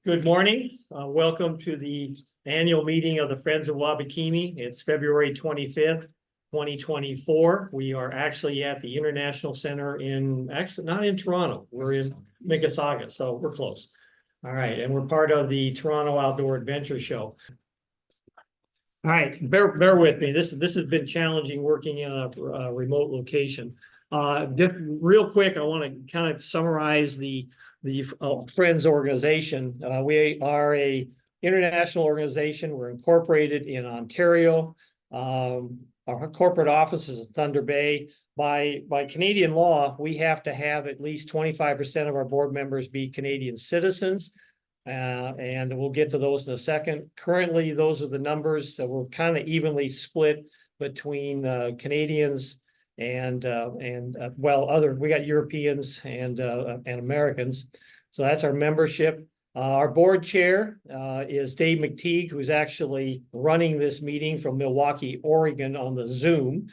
Good morning. Welcome to the annual meeting of the Friends of Wabakimi. It's February 25th, 2024. We are actually at the International Center actually not in Toronto. We're in Mississauga, so we're close. All right, and we're part of the Toronto Outdoor Adventure Show. All right, bear with me. This has been challenging working in a remote location. Just real quick, I want to kind of summarize the Friends organization. We are a international organization. We're incorporated in Ontario. Our corporate office is in Thunder Bay. By Canadian law, we have to have at least 25% of our board members be Canadian citizens. And we'll get to those in a second. Currently, those are the numbers. So we're kind of evenly split between Canadians and we got Europeans and Americans. So that's our membership. Our board chair is Dave McTeague, who's actually running this meeting from Milwaukee, Oregon on the Zoom.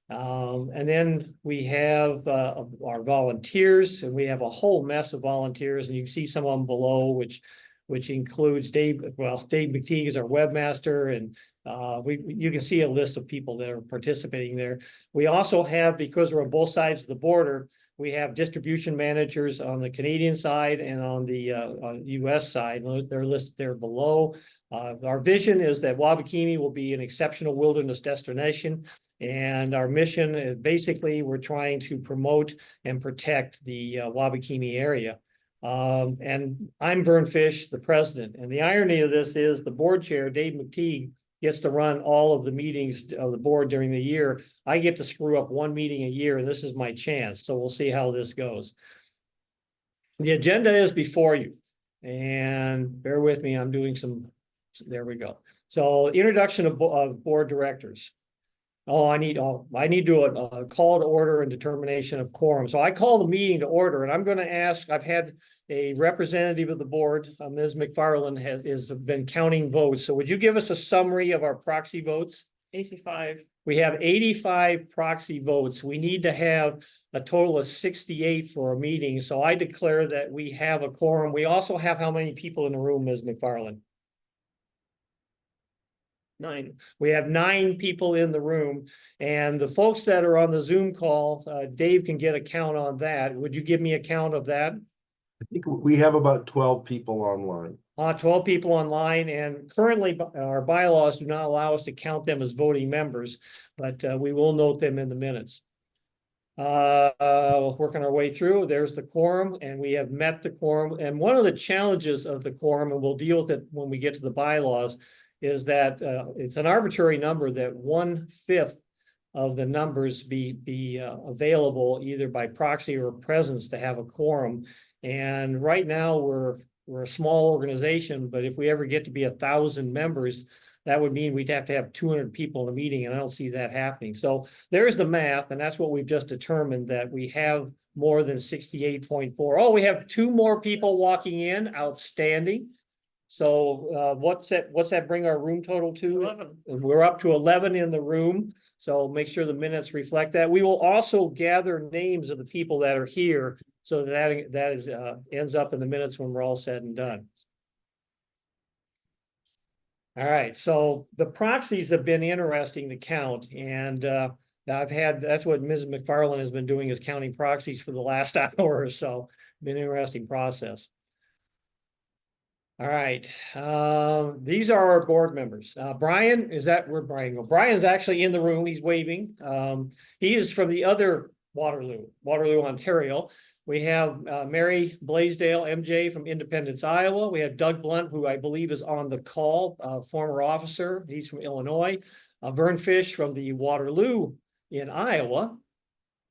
And then we have our volunteers, and we have a whole mess of volunteers, and you can see some of them below, which includes Dave. Well, Dave McTeague is our webmaster, and you can see a list of people that are participating there. We also have, because we're on both sides of the border, we have distribution managers on the Canadian side and on the US side. They're listed there below. Our vision is that Wabakimi will be an exceptional wilderness destination. And our mission is basically we're trying to promote and protect the Wabakimi area. And I'm Vern, the president. And the irony of this is the board chair, Dave McTeague, gets to run all of the meetings of the board during the year. I get to screw up one meeting a year, and this is my chance. So we'll see how this goes. The agenda is before you. And bear with me, I'm doing there we go. So introduction of board directors. I need to a call to order and determination of quorum. So I call the meeting to order, and I'm going to ask, I've had a representative of the board, Ms. McFarland, has been counting votes. So would you give us a summary of our proxy votes? 85. We have 85 proxy votes. We need to have a total of 68 for a meeting. So I declare that we have a quorum. We also have how many people in the room, Ms. McFarland? 9. We have 9 people in the room, and the folks that are on the Zoom call, Dave can get a count on that. Would you give me a count of that? I think we have about 12 people online. 12 people online, and currently our bylaws do not allow us to count them as voting members, but we will note them in the minutes. Working our way through, there's the quorum, and we have met the quorum. And one of the challenges of the quorum, and we'll deal with it when we get to the bylaws, is that it's an arbitrary number that 1/5 of the numbers be available either by proxy or presence to have a quorum. And right now we're a small organization, but if we ever get to be 1,000 members, that would mean we'd have to have 200 people in a meeting, and I don't see that happening. So there's the math, and that's what we've just determined, that we have more than 68.4. Oh, we have 2 more people walking in. Outstanding. So what's that bring our room total to? 11. We're up to 11 in the room. So make sure the minutes reflect that. We will also gather names of the people that are here, so that ends up in the minutes when we're all said and done. All right, so the proxies have been interesting to count, and that's what Ms. McFarland has been doing, is counting proxies for the last hour or so. Been an interesting process. All right, these are our board members. Brian, where'd Brian go? Brian's actually in the room, he's waving. He is from the other Waterloo, Ontario. We have Mary Blaisdell, MJ from Independence, Iowa. We have Doug Blount, who I believe is on the call, former officer. He's from Illinois. Vern from the Waterloo in Iowa.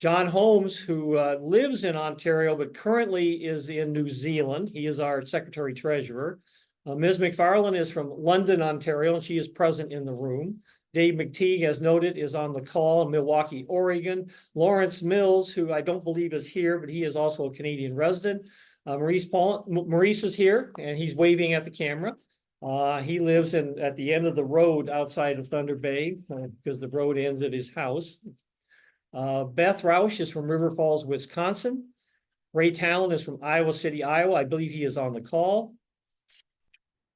John Holmes, who lives in Ontario, but currently is in New Zealand. He is our Secretary Treasurer. Ms. McFarland is from London, Ontario, and she is present in the room. Dave McTeague, as noted, is on the call in Milwaukee, Oregon. Lawrence Mills, who I don't believe is here, but he is also a Canadian resident. Maurice is here, and he's waving at the camera. He lives at the end of the road outside of Thunder Bay, because the road ends at his house. Beth Rausch is from River Falls, Wisconsin. Ray Talon is from Iowa City, Iowa. I believe he is on the call.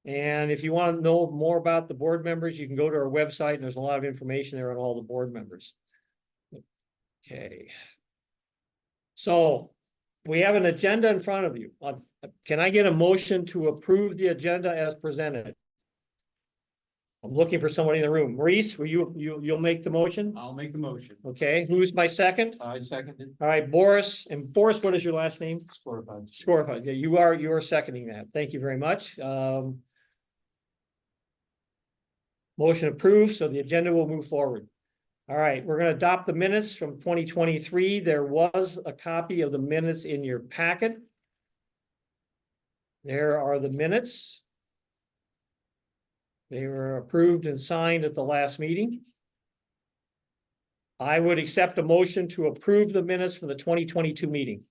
And if you want to know more about the board members, you can go to our website and there's a lot of information there on all the board members. Okay. So we have an agenda in front of you. Can I get a motion to approve the agenda as presented? I'm looking for somebody in the room. Maurice, will you'll make the motion? I'll make the motion. Okay, who's my second? I seconded. All right, Boris, and Boris, what is your last name? Scorefied. Scorefied. Yeah, you are seconding that. Thank you very much. Motion approved, so the agenda will move forward. All right, we're going to adopt the minutes from 2023. There was a copy of the minutes in your packet. There are the minutes. They were approved and signed at the last meeting. I would accept a motion to approve the minutes from the 2022 meeting.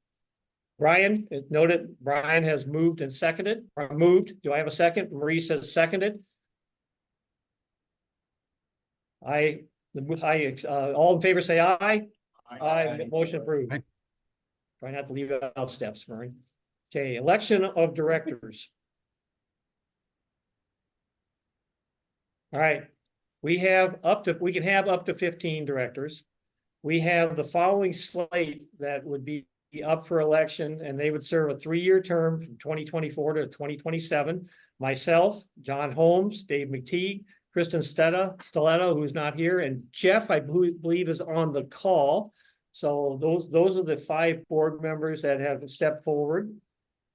Brian, noted, Brian has moved and seconded, or moved. Do I have a second? Maurice has seconded. All in favor, say aye. Aye. Motion approved. Aye. Try not to leave out steps, Vern. Okay, election of directors. All right, we can have up to 15 directors. We have the following slate that would be up for election, and they would serve a 3-year term from 2024 to 2027. Myself, John Holmes, Dave McTeague, Kristen Stiletto, who's not here, and Jeff, I believe, is on the call. So those are the 5 board members that have stepped forward.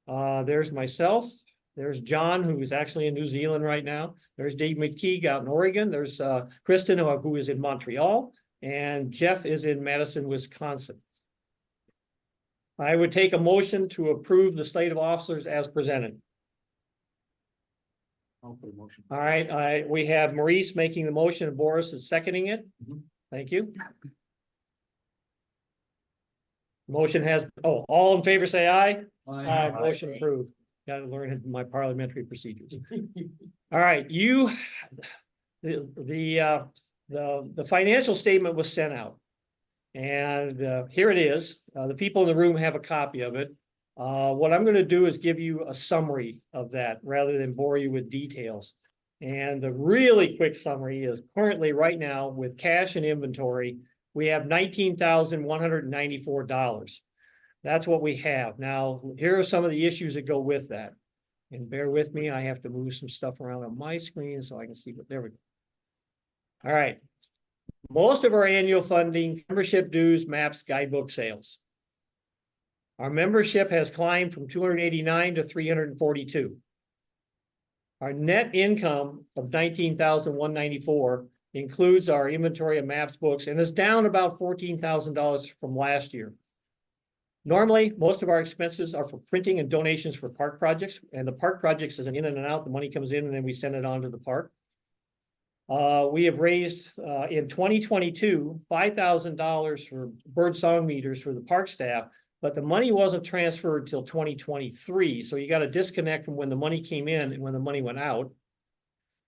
There's myself. There's John, who is actually in New Zealand right now. There's Dave McTeague out in Oregon. There's Kristen, who is in Montreal, and Jeff is in Madison, Wisconsin. I would take a motion to approve the slate of officers as presented. I'll put a motion. All right, we have Maurice making the motion and Boris is seconding it. Mhm. Thank you. Motion has, all in favor, say aye. Aye, motion approved. Got to learn my parliamentary procedures. All right, the financial statement was sent out. And here it is. The people in the room have a copy of it. What I'm going to do is give you a summary of that rather than bore you with details. And the really quick summary is currently right now with cash and inventory, we have $19,194. That's what we have. Now, here are some of the issues that go with that. And bear with me, I have to move some stuff around on my screen so I can see what, there we go. All right. Most of our annual funding, membership dues, maps, guidebook sales. Our membership has climbed from 289 to 342. Our net income of 19,194 includes our inventory of maps, books, and is down about $14,000 from last year. Normally, most of our expenses are for printing and donations for park projects, and the park projects is an in and out. The money comes in and then we send it on to the park. We have raised in 2022 $5,000 for bird song meters for the park staff, but the money wasn't transferred till 2023. So you got a disconnect from when the money came in and when the money went out.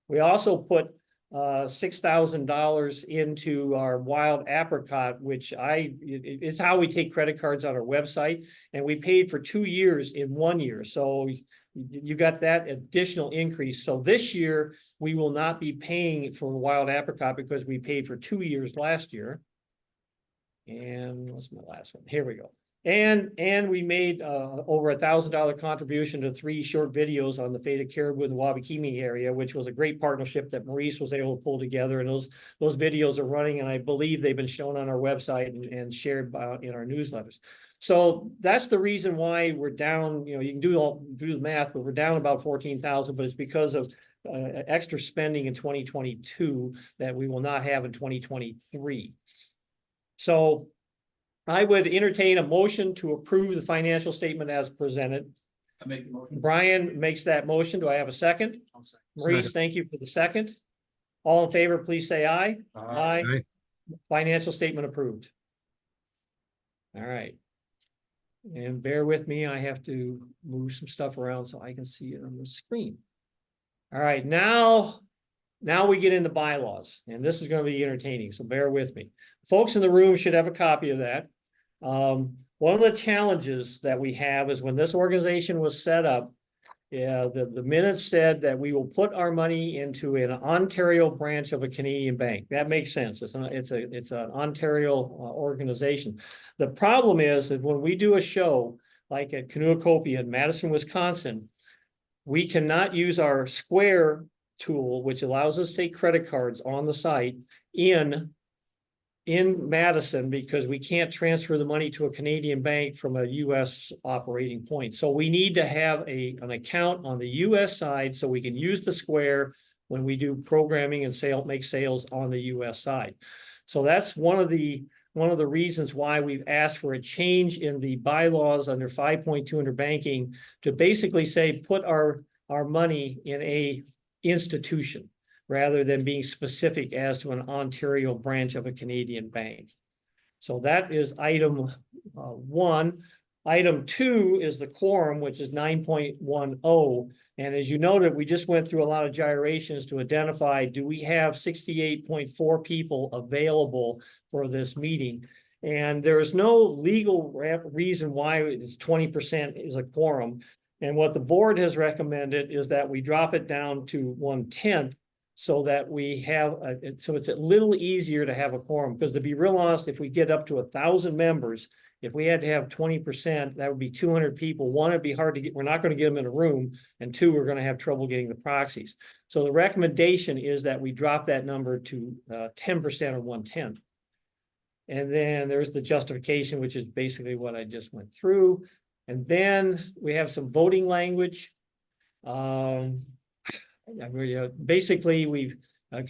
We also put $6,000 into our wild apricot, which is how we take credit cards on our website, and we paid for 2 years in 1 year. So you got that additional increase. So this year we will not be paying for wild apricot because we paid for 2 years last year. And what's my last one? Here we go. And we made over $1,000 contribution to 3 short videos on the fate of caribou in the Wabakimi area, which was a great partnership that Maurice was able to pull together. And those videos are running, and I believe they've been shown on our website and shared in our newsletters. So that's the reason why we're down. You know, you can do the math, but we're down about 14,000. But it's because of extra spending in 2022 that we will not have in 2023. So I would entertain a motion to approve the financial statement as presented. I make the motion. Brian makes that motion. Do I have a second? I'll second. Maurice, thank you for the second. All in favor, please say aye. Aye. Financial statement approved. All right. And bear with me, I have to move some stuff around so I can see it on the screen. All right, now we get into bylaws, and this is going to be entertaining, so bear with me. Folks in the room should have a copy of that. One of the challenges that we have is when this organization was set up, Yeah, the minutes said that we will put our money into an Ontario branch of a Canadian bank. That makes sense. It's an Ontario organization. The problem is that when we do a show like at Kanuakopia in Madison, Wisconsin, we cannot use our Square tool, which allows us to take credit cards on the site in Madison, because we can't transfer the money to a Canadian bank from a US operating point. So we need to have an account on the US side so we can use the Square when we do programming and make sales on the US side. So that's one of the reasons why we've asked for a change in the bylaws under 5.2 under banking to basically say, put our money in a institution, rather than being specific as to an Ontario branch of a Canadian bank. So that is item 1. Item 2 is the quorum, which is 9.10. And as you noted, we just went through a lot of gyrations to identify, do we have 68.4 people available for this meeting? And there is no legal reason why it's 20% is a quorum. And what the board has recommended is that we drop it down to 1/10, so that we have, so it's a little easier to have a quorum, because to be real honest, if we get up to 1,000 members, if we had to have 20%, that would be 200 people. One, it'd be hard to get, we're not going to get them in a room, and 2, we're going to have trouble getting the proxies. So the recommendation is that we drop that number to 10% or 1/10. And then there's the justification, which is basically what I just went through. And then we have some voting language. Basically, we've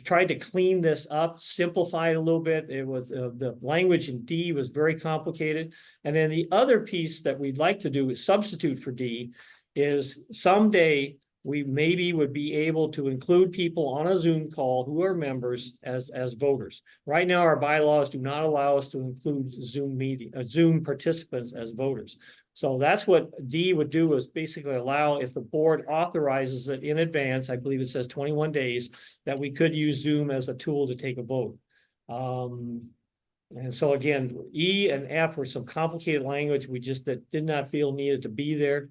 tried to clean this up, simplify it a little bit. It was the language in D was very complicated. And then the other piece that we'd like to do is substitute for D is someday we maybe would be able to include people on a Zoom call who are members as voters. Right now, our bylaws do not allow us to include Zoom participants as voters. So that's what D would do, is basically allow, if the board authorizes it in advance, I believe it says 21 days, that we could use Zoom as a tool to take a vote. And so again, E and F were some complicated language we just did not feel needed to be there.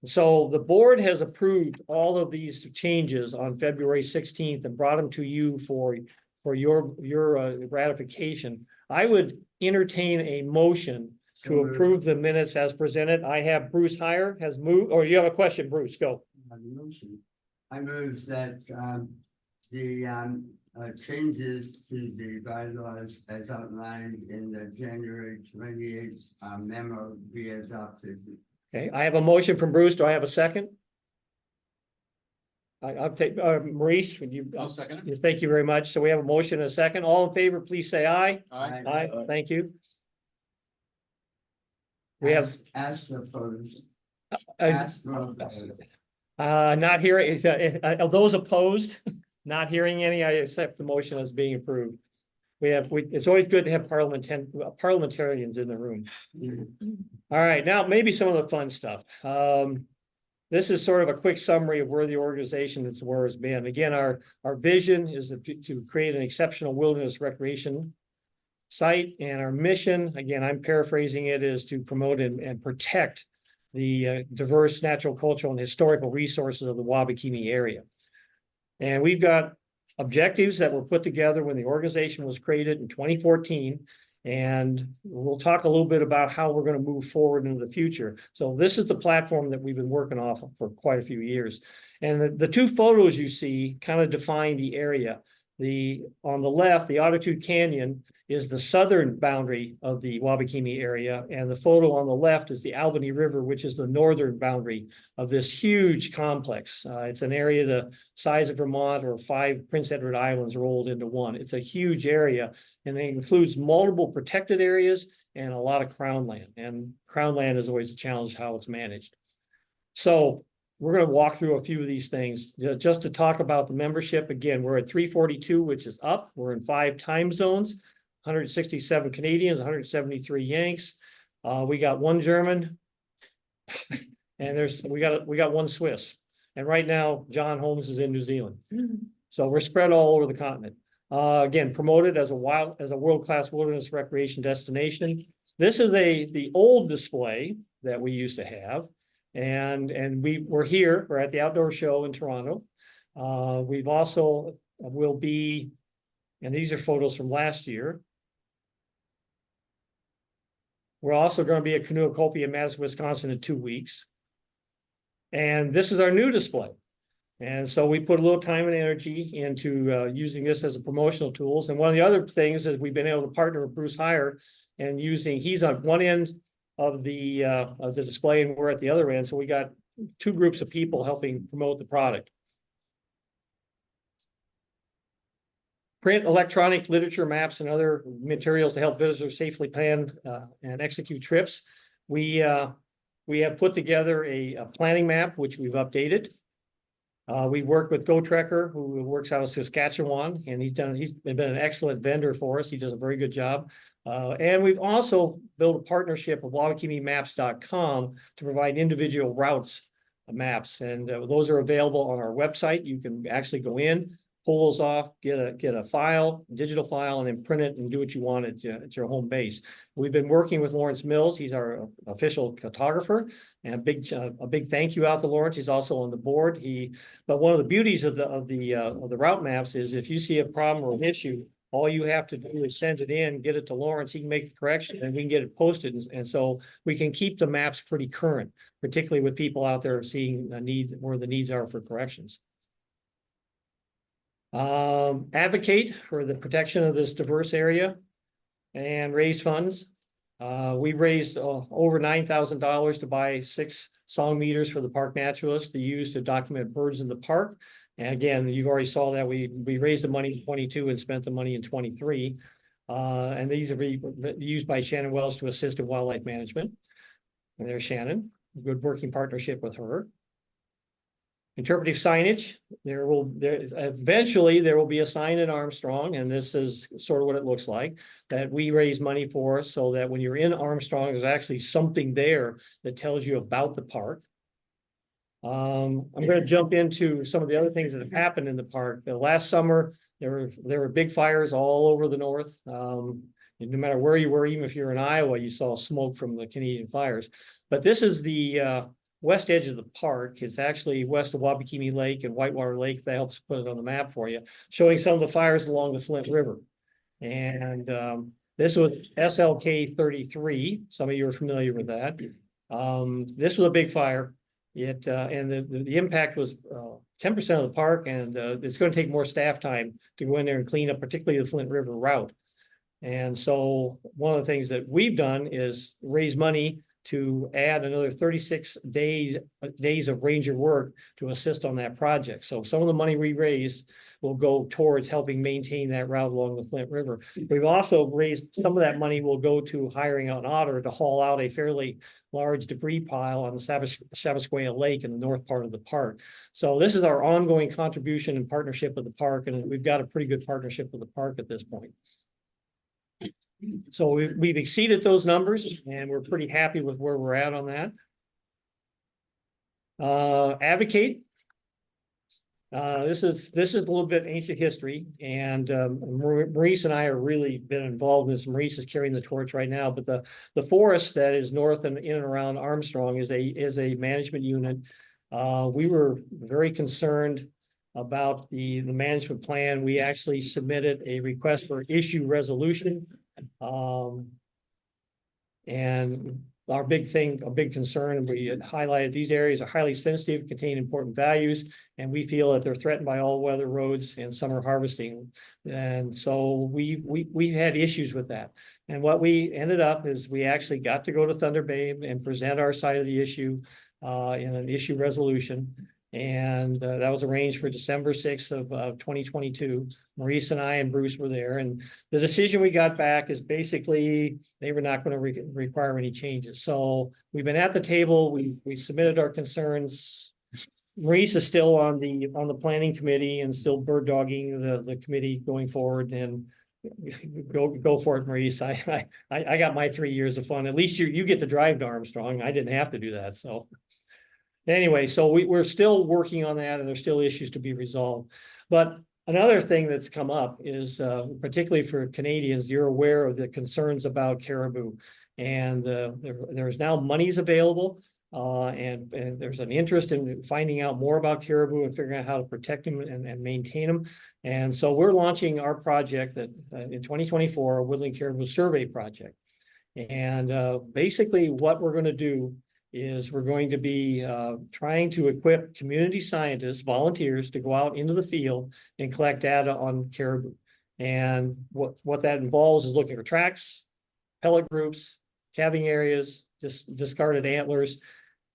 So the board has approved all of these changes on February 16th and brought them to you for your ratification. I would entertain a motion to approve the minutes as presented. I have Bruce Heyer has moved, or you have a question, Bruce, go. I move that the changes to the bylaws as outlined in the January 28th memo be adopted. Okay, I have a motion from Bruce. Do I have a second? I'll take Maurice, would you? I'll second it. Thank you very much. So we have a motion and a second. All in favor, please say aye. Aye. Aye, thank you. We have Ask for photos. not hearing, those opposed, not hearing any, I accept the motion as being approved. It's always good to have parliamentarians in the room. All right, now maybe some of the fun stuff. This is sort of a quick summary of where the organization has been. Again, our vision is to create an exceptional wilderness recreation site, and our mission, again, I'm paraphrasing it, is to promote and protect the diverse natural, cultural, and historical resources of the Wabakimi area. And we've got objectives that were put together when the organization was created in 2014. And we'll talk a little bit about how we're going to move forward into the future. So this is the platform that we've been working off of for quite a few years. And the 2 photos you see kind of define the area. On the left, the Otitude Canyon is the southern boundary of the Wabakimi area, and the photo on the left is the Albany River, which is the northern boundary of this huge complex. It's an area the size of Vermont, or 5 Prince Edward Islands rolled into one. It's a huge area, and it includes multiple protected areas and a lot of crown land. And crown land is always a challenge how it's managed. So we're going to walk through a few of these things just to talk about the membership. Again, we're at 342, which is up. We're in 5 time zones, 167 Canadians, 173 Yanks. We got 1 German, and we got 1 Swiss. And right now, John Holmes is in New Zealand. So we're spread all over the continent. Again, promoted as a world-class wilderness recreation destination. This is the old display that we used to have. And we're here, we're at the outdoor show in Toronto. We've also will be, and these are photos from last year. We're also going to be at Canoecopia in Madison, Wisconsin in 2 weeks. And this is our new display. And so we put a little time and energy into using this as a promotional tools. And one of the other things is we've been able to partner with Bruce Heyer and he's on one end of the display and we're at the other end. So we got 2 groups of people helping promote the product. Print, electronic, literature, maps, and other materials to help visitors safely plan and execute trips. We have put together a planning map, which we've updated. We work with GoTrekker, who works out of Saskatchewan, and he's been an excellent vendor for us. He does a very good job. And we've also built a partnership with WabakimiMaps.com to provide individual routes maps, and those are available on our website. You can actually go in, pull those off, get a file, digital file, and then print it and do what you want at your home base. We've been working with Lawrence Mills. He's our official cartographer, and a big thank you out to Lawrence. He's also on the board. But one of the beauties of the route maps is if you see a problem or an issue, all you have to do is send it in, get it to Lawrence. He can make the correction, and we can get it posted. And so we can keep the maps pretty current, particularly with people out there seeing a need where the needs are for corrections. Advocate for the protection of this diverse area and raise funds. We raised over $9,000 to buy 6 song meters for the park naturalists to use to document birds in the park. And again, you already saw that we raised the money in 22 and spent the money in 23. And these are used by Shannon Wells to assist in wildlife management. And there's Shannon, a good working partnership with her. Interpretive signage, eventually there will be a sign in Armstrong, and this is sort of what it looks like, that we raise money for, so that when you're in Armstrong, there's actually something there that tells you about the park. I'm going to jump into some of the other things that have happened in the park. Last summer, there were big fires all over the north. No matter where you were, even if you're in Iowa, you saw smoke from the Canadian fires. But this is the west edge of the park. It's actually west of Wabakimi Lake and Whitewater Lake. That helps put it on the map for you, showing some of the fires along the Flint River. And this was SLK 33. Some of you are familiar with that. This was a big fire. And the impact was 10% of the park, and it's going to take more staff time to go in there and clean up, particularly the Flint River route. And so one of the things that we've done is raise money to add another 36 days of ranger work to assist on that project. So some of the money we raised will go towards helping maintain that route along the Flint River. We've also raised some of that money will go to hiring an otter to haul out a fairly large debris pile on the Shabasquaya Lake in the north part of the park. So this is our ongoing contribution and partnership with the park, and we've got a pretty good partnership with the park at this point. So we've exceeded those numbers, and we're pretty happy with where we're at on that. Advocate. This is a little bit ancient history, and Maurice and I are really been involved in this. Maurice is carrying the torch right now, but the forest that is north and in and around Armstrong is a management unit. We were very concerned about the management plan. We actually submitted a request for issue resolution. And our big concern, and we had highlighted these areas are highly sensitive, contain important values, and we feel that they're threatened by all weather roads and summer harvesting. And so we had issues with that. And what we ended up is we actually got to go to Thunder Bay and present our side of the issue in an issue resolution. And that was arranged for December 6th of 2022. Maurice and I and Bruce were there. And the decision we got back is basically they were not going to require any changes. So we've been at the table. We submitted our concerns. Maurice is still on the planning committee and still bird dogging the committee going forward. And go for it, Maurice. I got my 3 years of fun. At least you get to drive to Armstrong. I didn't have to do that. So. Anyway, so we're still working on that, and there's still issues to be resolved. But another thing that's come up is, particularly for Canadians, you're aware of the concerns about caribou. And there's now monies available And there's an interest in finding out more about caribou and figuring out how to protect them and maintain them. And so we're launching our project that in 2024, a Woodland Caribou Survey Project. And basically what we're going to do is we're going to be trying to equip community scientists, volunteers, to go out into the field and collect data on caribou. And what that involves is looking for tracks, pellet groups, calving areas, discarded antlers.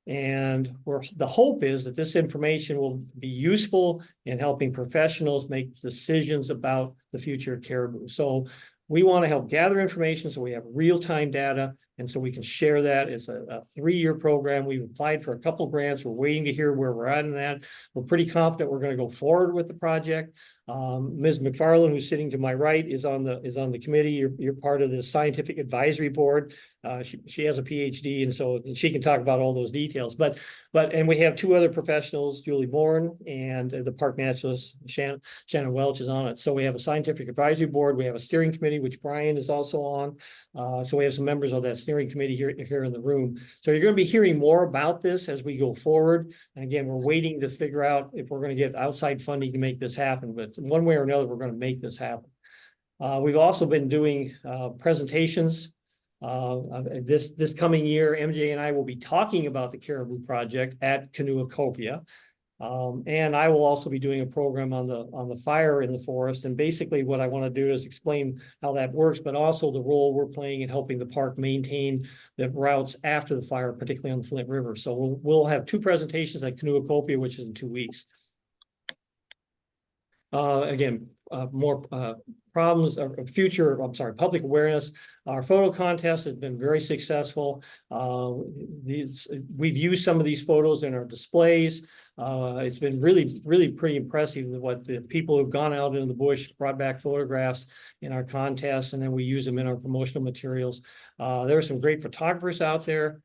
And the hope is that this information will be useful in helping professionals make decisions about the future of caribou. So we want to help gather information so we have real-time data, and so we can share that. It's a 3-year program. We've applied for a couple grants. We're waiting to hear where we're at in that. We're pretty confident we're going to go forward with the project. Ms. McFarland, who's sitting to my right, is on the committee. You're part of the scientific advisory board. She has a PhD, and so she can talk about all those details. And we have 2 other professionals, Julie Bourne and the park naturalist Shannon Welch is on it. So we have a scientific advisory board. We have a steering committee, which Brian is also on. So we have some members of that steering committee here in the room. So you're going to be hearing more about this as we go forward. And again, we're waiting to figure out if we're going to get outside funding to make this happen. But one way or another, we're going to make this happen. We've also been doing presentations. This coming year, MJ and I will be talking about the Caribou Project at Canoacopia. And I will also be doing a program on the fire in the forest. And basically what I want to do is explain how that works, but also the role we're playing in helping the park maintain the routes after the fire, particularly on the Flint River. So we'll have 2 presentations at Canoacopia, which is in 2 weeks. Again, more problems or public awareness. Our photo contest has been very successful. We've used some of these photos in our displays. It's been really pretty impressive what the people who've gone out into the bush brought back photographs in our contest, and then we use them in our promotional materials. There are some great photographers out there.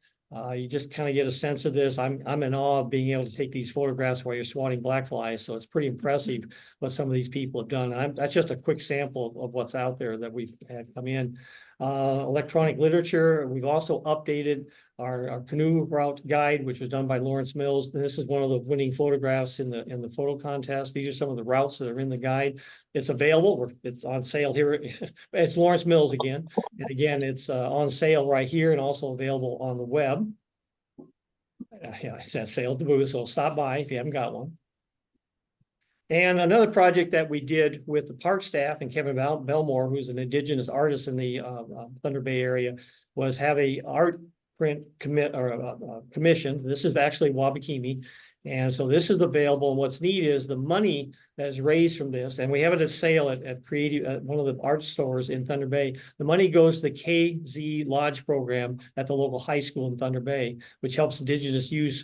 You just kind of get a sense of this. I'm in awe of being able to take these photographs while you're swatting black flies. So it's pretty impressive what some of these people have done. That's just a quick sample of what's out there that we've had come in. Electronic literature. We've also updated our canoe route guide, which was done by Lawrence Mills. And this is one of the winning photographs in the photo contest. These are some of the routes that are in the guide. It's available. It's on sale here. It's Lawrence Mills again. And again, it's on sale right here and also available on the web. Yeah, it says sale at the booth, so stop by if you haven't got one. And another project that we did with the park staff and Kevin Belmore, who's an indigenous artist in the Thunder Bay area, was have a art print commission. This is actually Wabakimi. And so this is available. And what's neat is the money that is raised from this, and we have it at sale at Creative, at one of the art stores in Thunder Bay. The money goes to the KZ Lodge program at the local high school in Thunder Bay, which helps indigenous youth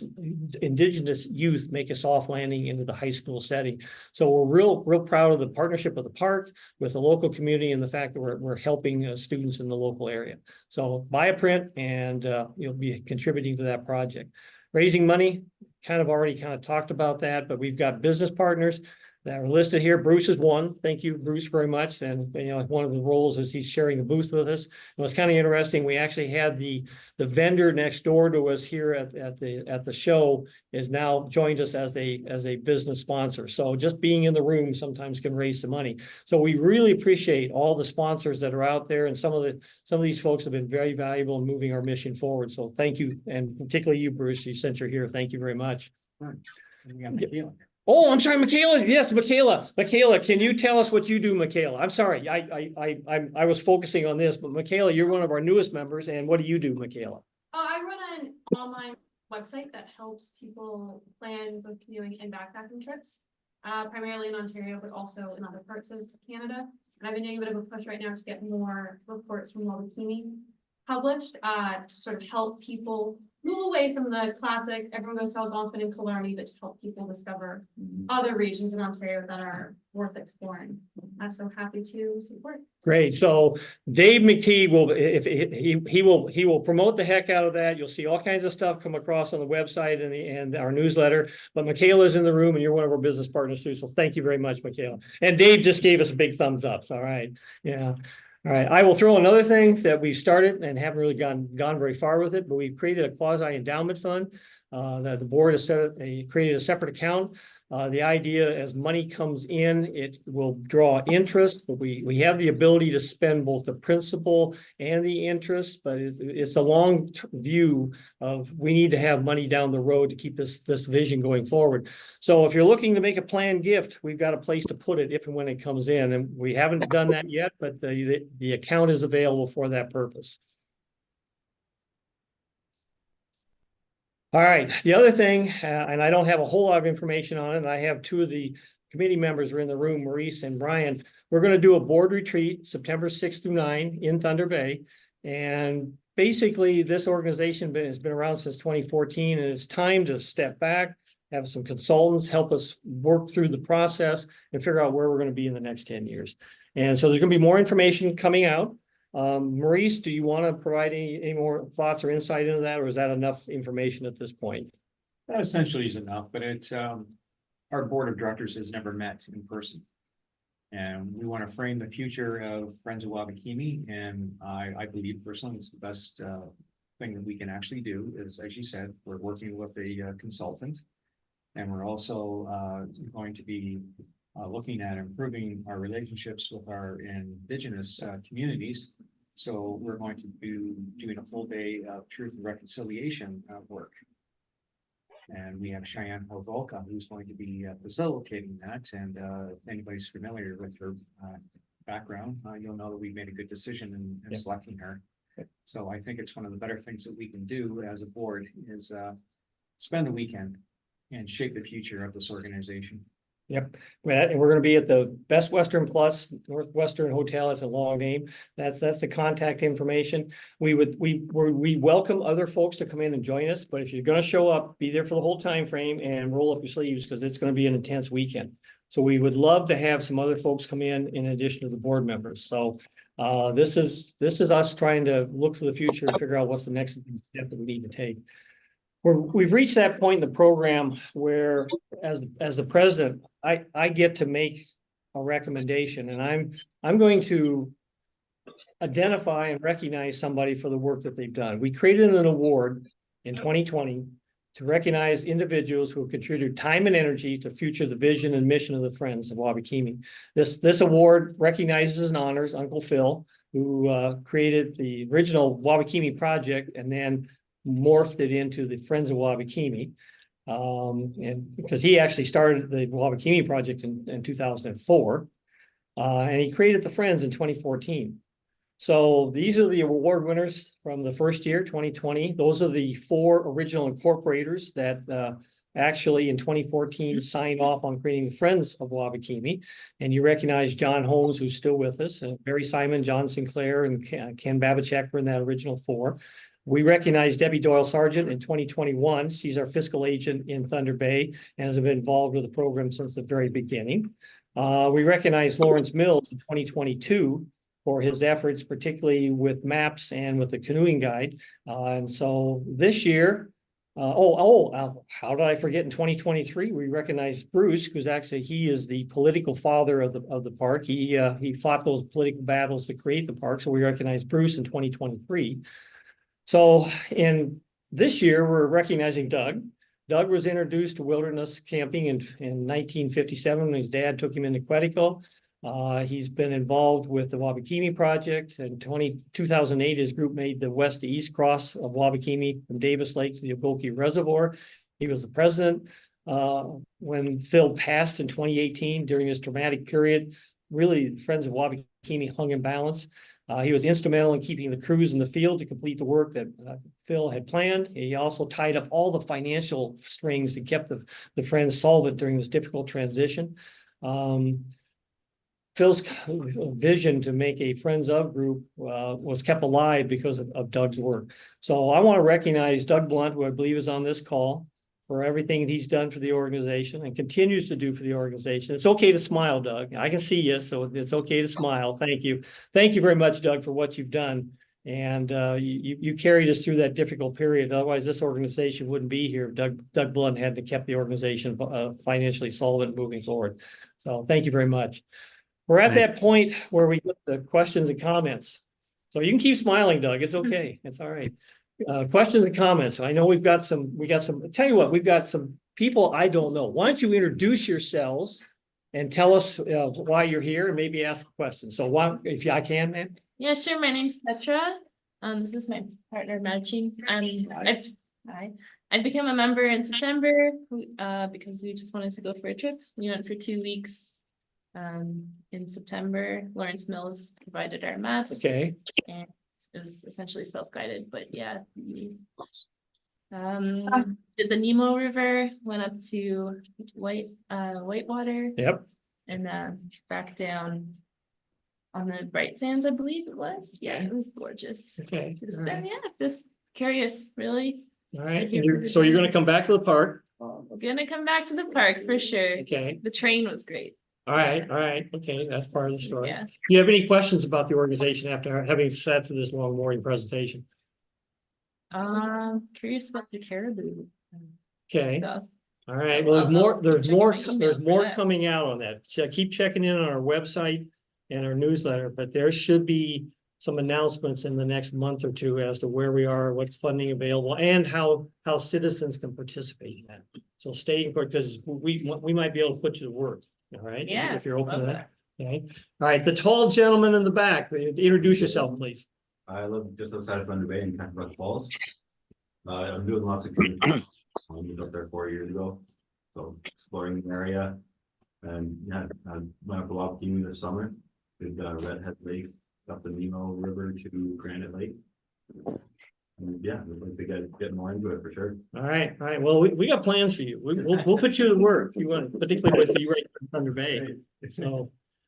make a soft landing into the high school setting. So we're real proud of the partnership of the park with the local community and the fact that we're helping students in the local area. So buy a print and you'll be contributing to that project. Raising money, already talked about that, but we've got business partners that are listed here. Bruce is one. Thank you, Bruce, very much. And one of the roles is he's sharing the booth with us. It was kind of interesting. We actually had the vendor next door to us here at the show is now joined us as a business sponsor. So just being in the room sometimes can raise some money. So we really appreciate all the sponsors that are out there, and some of these folks have been very valuable in moving our mission forward. So thank you, and particularly you, Bruce, since you're here. Thank you very much. Oh, I'm sorry, Michaela. Yes, Michaela. Michaela, can you tell us what you do, Michaela? I'm sorry, I was focusing on this, but Michaela, you're one of our newest members, and what do you do, Michaela? I run an online website that helps people plan both canoeing and backpacking trips, primarily in Ontario, but also in other parts of Canada. And I've been doing a bit of a push right now to get more reports from Wabakimi published to sort of help people move away from the classic, everyone goes to Algonquin and Killarney, but to help people discover other regions in Ontario that are worth exploring. I'm so happy to support. Great. So Dave McTee will, if he will promote the heck out of that. You'll see all kinds of stuff come across on the website and our newsletter. But Michaela's in the room, and you're one of our business partners too. So thank you very much, Michaela. And Dave just gave us a big thumbs up. All right. Yeah. All right, I will throw another thing that we've started and haven't really gone very far with it, but we've created a quasi endowment fund. That the board has created a separate account. The idea as money comes in, it will draw interest, but we have the ability to spend both the principal and the interest, but it's a long view of we need to have money down the road to keep this vision going forward. So if you're looking to make a planned gift, we've got a place to put it if and when it comes in, and we haven't done that yet, but the account is available for that purpose. All right, the other thing, and I don't have a whole lot of information on it, and I have two of the committee members are in the room, Maurice and Brian. We're going to do a board retreat September 6th through 9 in Thunder Bay. And basically, this organization has been around since 2014, and it's time to step back, have some consultants help us work through the process and figure out where we're going to be in the next 10 years. And so there's going to be more information coming out. Maurice, do you want to provide any more thoughts or insight into that, or is that enough information at this point? That essentially is enough, but it's, our board of directors has never met in person. And we want to frame the future of Friends of Wabakimi, and I believe personally it's the best thing that we can actually do is, as you said, we're working with a consultant. And we're also going to be looking at improving our relationships with our indigenous communities. So we're going to be doing a full day of truth and reconciliation work. And we have Cheyenne Hovolka, who's going to be facilitating that. And if anybody's familiar with her background, you'll know that we made a good decision in selecting her. So I think it's one of the better things that we can do as a board is spend the weekend and shape the future of this organization. Yep, and we're going to be at the Best Western Plus Northwestern Hotel. It's a long name. That's the contact information. We welcome other folks to come in and join us, but if you're going to show up, be there for the whole time frame and roll up your sleeves because it's going to be an intense weekend. So we would love to have some other folks come in addition to the board members. So this is us trying to look for the future and figure out what's the next step that we need to take. We've reached that point in the program where, as the president, I get to make a recommendation, and I'm going to identify and recognize somebody for the work that they've done. We created an award in 2020 to recognize individuals who have contributed time and energy to future the vision and mission of the Friends of Wabakimi. This award recognizes and honors Uncle Phil, who created the original Wabakimi Project and then morphed it into the Friends of Wabakimi. And because he actually started the Wabakimi Project in 2004, and he created the Friends in 2014. So these are the award winners from the first year, 2020. Those are the 4 original incorporators that actually in 2014 signed off on creating the Friends of Wabakimi. And you recognize John Holmes, who's still with us, Barry Simon, John Sinclair, and Ken Babachek were in that original 4. We recognize Debbie Doyle Sargent in 2021. She's our fiscal agent in Thunder Bay and has been involved with the program since the very beginning. We recognize Lawrence Mills in 2022 for his efforts, particularly with maps and with the canoeing guide. And so this year, how did I forget in 2023, we recognize Bruce, who's actually, he is the political father of the park. He fought those political battles to create the park. So we recognize Bruce in 2023. So in this year, we're recognizing Doug. Doug was introduced to wilderness camping in 1957 when his dad took him into Quetico. He's been involved with the Wabakimi Project. In 2008, his group made the west to east cross of Wabakimi from Davis Lake to the Ogoki Reservoir. He was the president when Phil passed in 2018 during this dramatic period. Really, the Friends of Wabakimi hung in balance. He was instrumental in keeping the crews in the field to complete the work that Phil had planned. He also tied up all the financial strings that kept the Friends solvent during this difficult transition. Phil's vision to make a Friends of group was kept alive because of Doug's work. So I want to recognize Doug Blount, who I believe is on this call, for everything he's done for the organization and continues to do for the organization. It's okay to smile, Doug. I can see you, so it's okay to smile. Thank you. Thank you very much, Doug, for what you've done. And you carried us through that difficult period. Otherwise, this organization wouldn't be here. Doug Blount had to keep the organization financially solvent moving forward. So thank you very much. We're at that point where we get the questions and comments. So you can keep smiling, Doug. It's okay. It's all right. Questions and comments. I know we got some, tell you what, we've got some people I don't know. Why don't you introduce yourselves and tell us why you're here and maybe ask a question. So if I can, man. Yeah, sure. My name's Petra. This is my partner, Machi. I became a member in September because we just wanted to go for a trip. We went for 2 weeks in September. Lawrence Mills provided our maps. Okay. And it was essentially self-guided, but yeah. We, did the Nemo River, went up to Whitewater. Yep. And back down on the Bright Sands, I believe it was. Yeah, it was gorgeous. Okay. Just, All right. yeah, just curious, really. All right. So you're gonna come back to the park. We're gonna come back to the park for sure. Okay. The train was great. All right. All right. Okay. That's part of the story. Yeah. Do you have any questions about the organization after having sat through this long morning presentation? Curious about the caribou Okay. stuff. All right. Well, there's Checking more my email there's for more that. coming out on that. Keep checking in on our website and our newsletter, but there should be some announcements in the next month or two as to where we are, what's funding available, and how citizens can participate in that. So stay in court, because we might be able to put you to work. All right? Yeah, If you're open to love that. Okay. All right. The tall gentleman in the back, introduce yourself, please. I live just outside of Thunder Bay in Canterbury Falls. I'm doing lots of good. I moved up there 4 years ago, so exploring the area. And yeah, I went up to Wabakimi this summer. Did Redhead Lake, up the Nemo River to Granite Lake. And yeah, we'd like to get more into it for sure. All right. All right. Well, we got plans for you. We'll put you to work. You want, particularly with you right in Thunder Bay.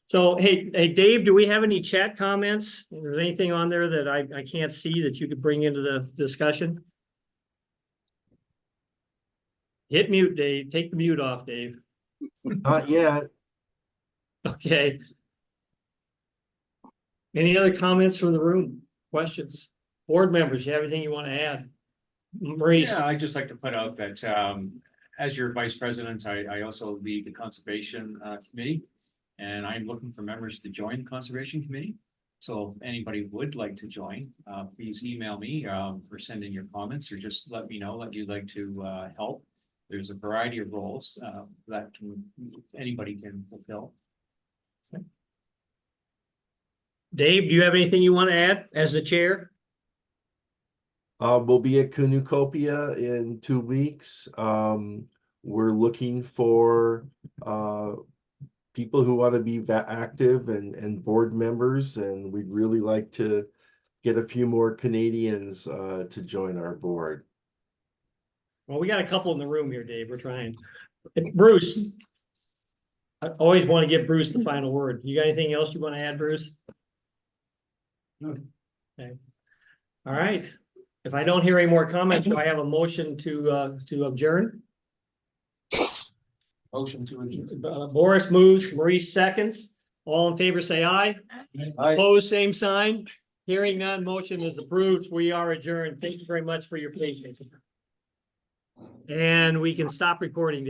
So hey, Dave, do we have any chat comments? Is there anything on there that I can't see that you could bring into the discussion? Hit mute, Dave. Take the mute off, Dave. Not yet. Okay. Any other comments from the room? Questions? Board members, you have anything you want to add? Maurice? Yeah, I'd just like to put out that as your vice president, I also lead the conservation committee. And I'm looking for members to join the conservation committee. So if anybody would like to join, please email me or send in your comments, or just let me know that you'd like to help. There's a variety of roles that anybody can fulfill. Dave, do you have anything you want to add as the chair? We'll be at Cornucopia in 2 weeks. We're looking for people who want to be active and board members, and we'd really like to get a few more Canadians to join our board. Well, we got a couple in the room here, Dave. We're trying. Bruce. I always want to give Bruce the final word. You got anything else you want to add, Bruce? No. Okay. All right. If I don't hear any more comments, do I have a motion to adjourn? Motion to adjourn. Boris moves, Maurice seconds. All in favor, say aye. Opposed, same sign. Hearing none, motion is approved. We are adjourned. Thank you very much for your patience. And we can stop recording, Dave.